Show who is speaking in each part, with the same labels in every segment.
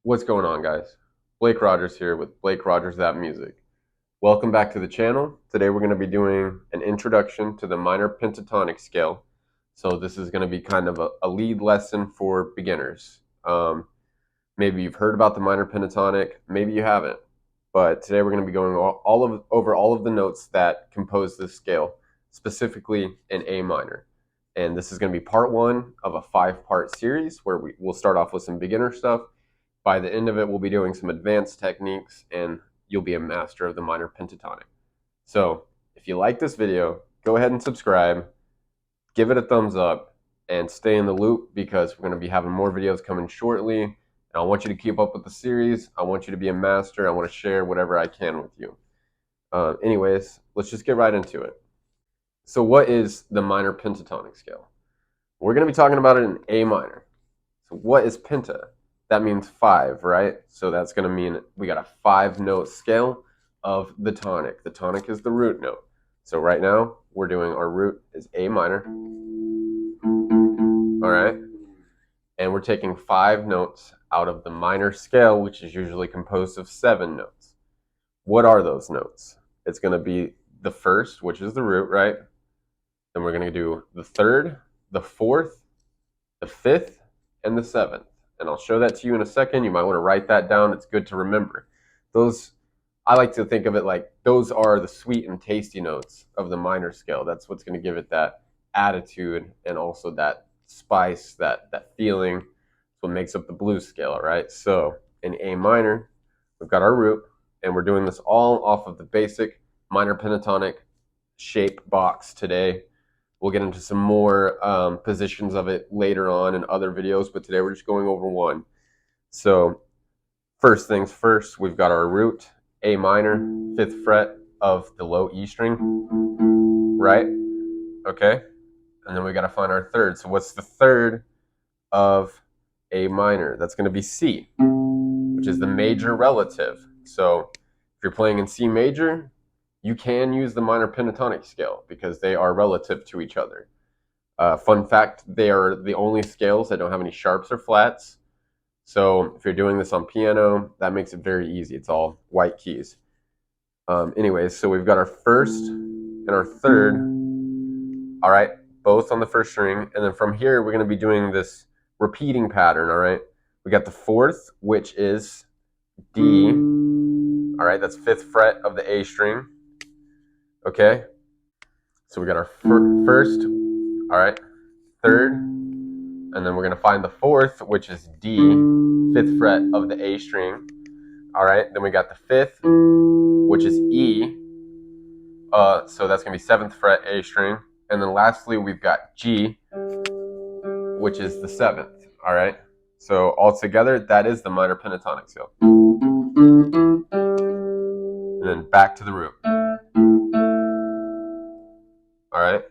Speaker 1: What's going on, guys? Blake Rogers here with Blake Rogers That Music. Welcome back to the channel. Today we're going to be doing an introduction to the minor pentatonic scale. So this is going to be kind of a lead lesson for beginners. Maybe you've heard about the minor pentatonic, maybe you haven't. But today we're going to be going over all of the notes that compose this scale, specifically in A minor. And this is going to be part one of a 5-part series where we'll start off with some beginner stuff. By the end of it, we'll be doing some advanced techniques and you'll be a master of the minor pentatonic. So if you like this video, go ahead and subscribe, give it a thumbs up, and stay in the loop because we're going to be having more videos coming shortly. And I want you to keep up with the series. I want you to be a master. I want to share whatever I can with you. Anyways, let's just get right into it. So what is the minor pentatonic scale? We're going to be talking about it in A minor. So what is penta? That means 5, right? So that's going to mean we got a 5-note scale of the tonic. The tonic is the root note. So right now, we're doing our root is A minor. All right? And we're taking 5 notes out of the minor scale, which is usually composed of 7 notes. What are those notes? It's going to be the first, which is the root, right? Then we're going to do the third, the fourth, the fifth, and the seventh. And I'll show that to you in a second. You might want to write that down. It's good to remember. Those, I like to think of it like those are the sweet and tasty notes of the minor scale. That's what's going to give it that attitude and also that spice, that feeling. That's what makes up the blues scale, all right? So in A minor, we've got our root, and we're doing this all off of the basic minor pentatonic shape box today. We'll get into some more positions of it later on in other videos, but today we're just going over one. So first things first, we've got our root, A minor, 5th fret of the low E string, right? Okay, and then we got to find our third. So what's the third of A minor? That's going to be C, which is the major relative. So if you're playing in C major, you can use the minor pentatonic scale because they are relative to each other. Fun fact, they are the only scales that don't have any sharps or flats. So if you're doing this on piano, that makes it very easy. It's all white keys. Anyways, so we've got our first and our third, all right, both on the first string. And then from here, we're going to be doing this repeating pattern, all right? We got the fourth, which is D, all right, that's 5th fret of the A string. Okay, so we got our first, all right, third, and then we're going to find the fourth, which is D, 5th fret of the A string. All right, then we got the fifth, which is E, so that's going to be 7th fret A string. And then lastly, we've got G, which is the 7th, all right? So all together, that is the minor pentatonic scale. And then back to the root. All right,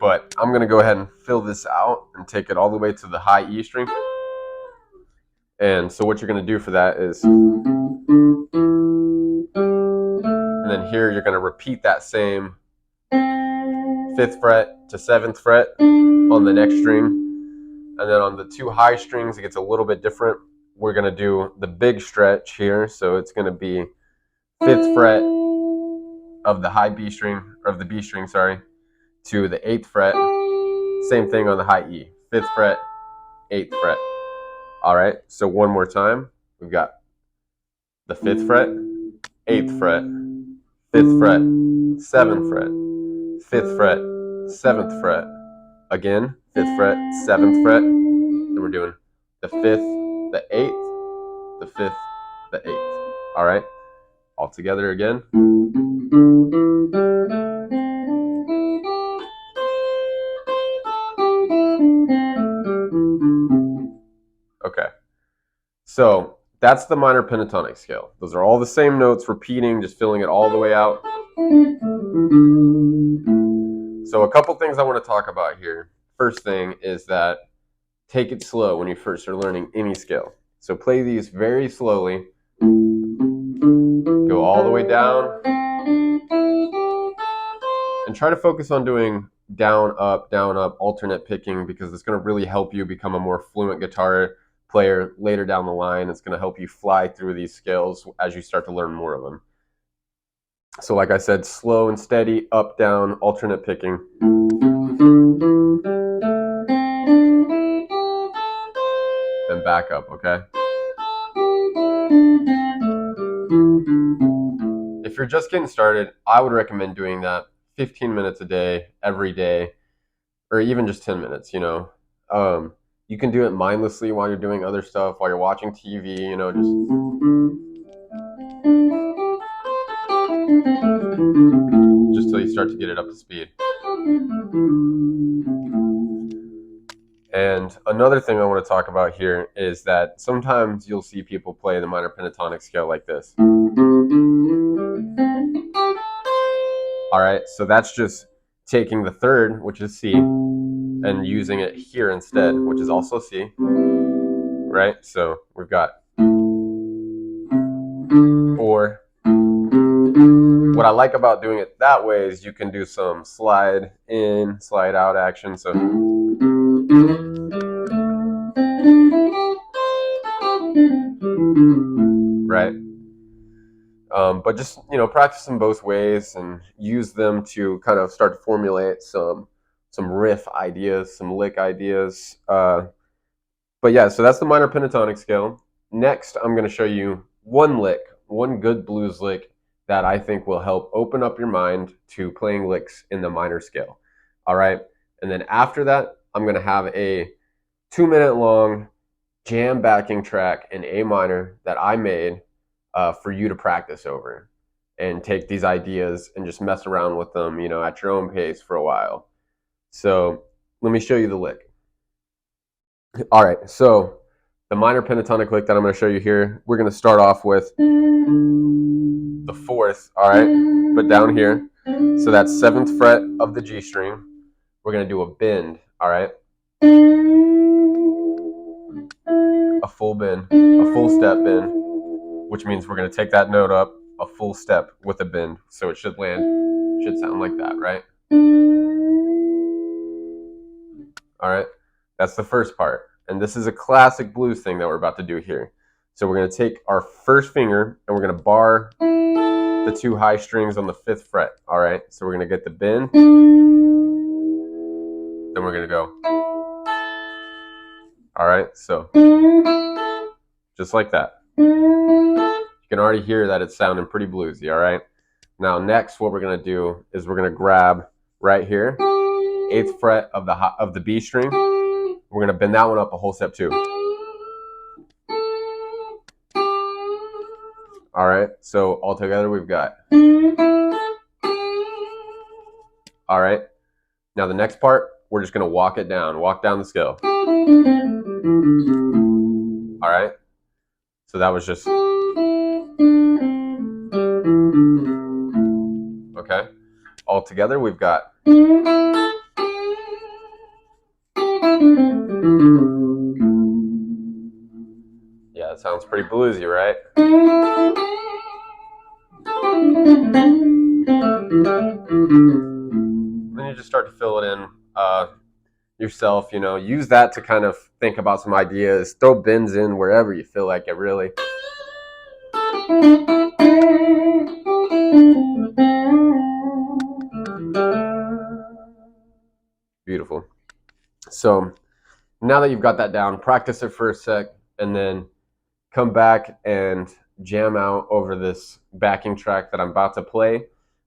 Speaker 1: but I'm going to go ahead and fill this out and take it all the way to the high E string. And so what you're going to do for that is, and then here you're going to repeat that same 5th fret to 7th fret on the next string. And then on the 2 high strings, it gets a little bit different. We're going to do the big stretch here. So it's going to be 5th fret of the high B string, or of the B string, sorry, to the 8th fret. Same thing on the high E. 5th fret, 8th fret. All right, so one more time. We've got the 5th fret, 8th fret, 5th fret, 7th fret, 5th fret, 7th fret. Again, 5th fret, 7th fret. And we're doing the 5th, the 8th, the 5th, the 8th. All right, all together again. So that's the minor pentatonic scale. Those are all the same notes, repeating, just filling it all the way out. So a couple things I want to talk about here. First thing is that take it slow when you first are learning any scale. So play these very slowly. Go all the way down. And try to focus on doing down, up, alternate picking, because it's going to really help you become a more fluent guitar player later down the line. It's going to help you fly through these scales as you start to learn more of them. So like I said, slow and steady, up, down, alternate picking. And back up, okay? If you're just getting started, I would recommend doing that 15 minutes a day, every day, or even just 10 minutes, you know. You can do it mindlessly while you're doing other stuff, while you're watching TV, you know, just till you start to get it up to speed. And another thing I want to talk about here is that sometimes you'll see people play the minor pentatonic scale like this. All right, so that's just taking the third, which is C, and using it here instead, which is also C, right? So we've got, or what I like about doing it that way is you can do some slide in, slide out action. So right. But just, you know, practice them both ways and use them to kind of start to formulate some riff ideas, some lick ideas. But yeah, so that's the minor pentatonic scale. Next, I'm going to show you one lick, one good blues lick that I think will help open up your mind to playing licks in the minor scale. All right. And then after that, I'm going to have a 2-minute long jam backing track in A minor that I made for you to practice over and take these ideas and just mess around with them, you know, at your own pace for a while. So let me show you the lick. All right, so the minor pentatonic lick that I'm going to show you here, we're going to start off with the 4th, all right, but down here. So that's 7th fret of the G string. We're going to do a bend, all right? A full bend, a full step bend, which means we're going to take that note up a full step with a bend. So it should sound like that, right? All right, that's the first part. And this is a classic blues thing that we're about to do here. So we're going to take our first finger and we're going to bar the 2 high strings on the 5th fret. All right, so we're going to get the bend. Then we're going to go. All right, so just like that. You can already hear that it's sounding pretty bluesy, all right? Now next what we're going to do is we're going to grab right here, 8th fret of the B string. We're going to bend that one up a whole step too. All right, so all together we've got. All right, now the next part, we're just going to walk down the scale. All right, so that was just. Okay, all together we've got. Yeah, it sounds pretty bluesy, right? Then you just start to fill it in yourself, you know. Use that to kind of think about some ideas. Throw bends in wherever you feel like it, really. Beautiful. So now that you've got that down, practice it for a sec and then come back and jam out over this backing track that I'm about to play.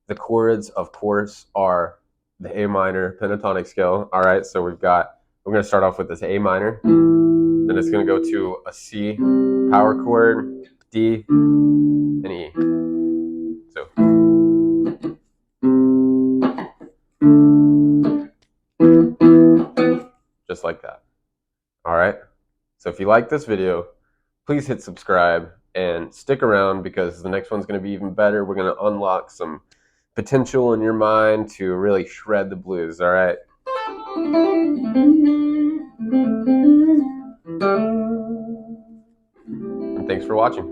Speaker 1: The chords, of course, are the A minor pentatonic scale. All right, so we're going to start off with this A minor. Then it's going to go to a C power chord, D, and E. So. Just like that. All right. So if you like this video, please hit subscribe and stick around because the next one's going to be even better. We're going to unlock some potential in your mind to really shred the blues, all right? And thanks for watching.